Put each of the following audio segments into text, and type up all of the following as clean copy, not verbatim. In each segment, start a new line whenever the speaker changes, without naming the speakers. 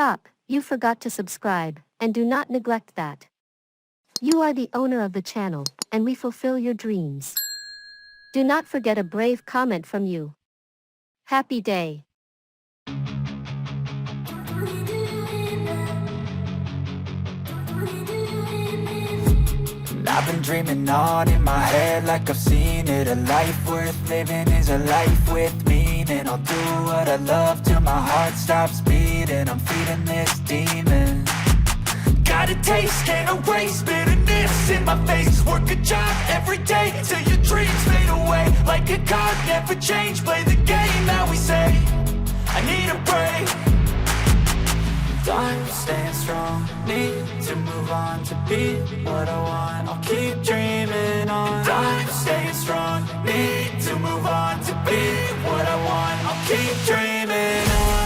Stop, you forgot to subscribe, and do not neglect that. You are the owner of the channel, and we fulfill your dreams. Do not forget a brave comment from you. Happy day.
I've been dreaming on in my head like I've seen it. A life worth living is a life with meaning. I'll do what I love till my heart stops beating. I'm feeding this demon. Got a taste, can't erase bitterness in my face. Work a job every day till your dreams fade away. Like a card, never change, play the game that we say. I need a break. I'm staying strong, need to move on to be what I want. I'll keep dreaming on. I'm staying strong, need to move on to be what I want. I'll keep dreaming on.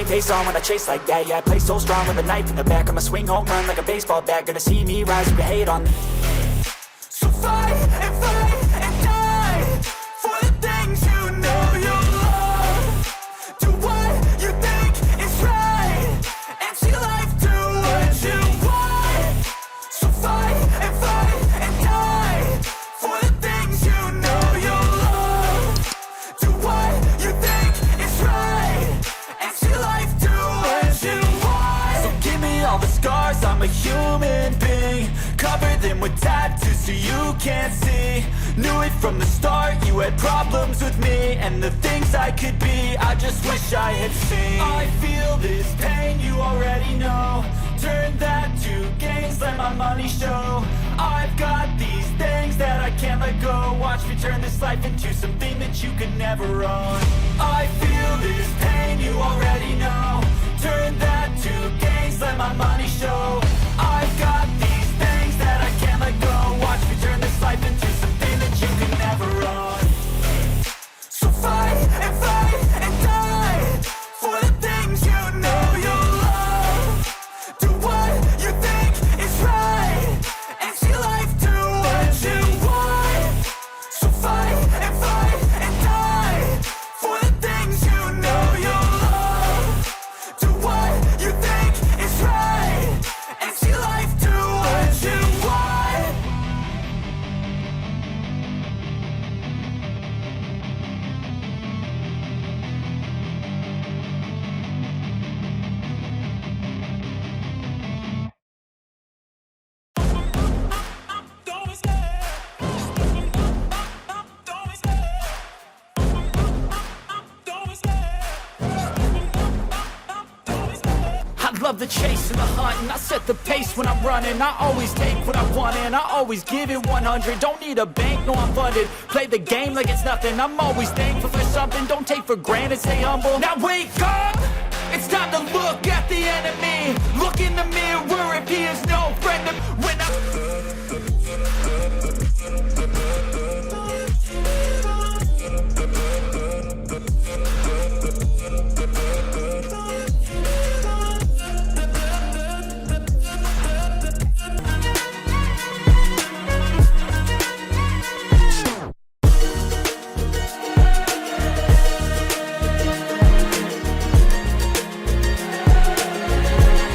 Face on when I chase like that, yeah, I play so strong with a knife in the back. I'ma swing home run like a baseball bat. Gonna see me rise, you can hate on me. So fight and die for the things you know you love. Do what you think is right, and see life do what you want. So fight and die for the things you know you love. Do what you think is right, and see life do what you want. So give me all the scars, I'm a human being. Cover them with tattoos so you can't see. Knew it from the start, you had problems with me. And the things I could be, I just wish I had seen. I feel this pain, you already know. Turn that to gains, let my money show. I've got these things that I can't let go. Watch me turn this life into something that you could never own. I feel this pain, you already know. Turn that to gains, let my money show. I've got these things that I can't let go. Watch me turn this life into something that you could never own. So fight and die for the things you know you love. Do what you think is right, and see life do what you want. So fight and die for the things you know you love. Do what you think is right, and see life do what you want. Love the chase and the hunt, and I set the pace when I'm running. I always take what I want and I always give it 100. Don't need a bank, no I'm funded. Play the game like it's nothing. I'm always thankful for something. Don't take for granted, stay humble. Now wake up, it's time to look at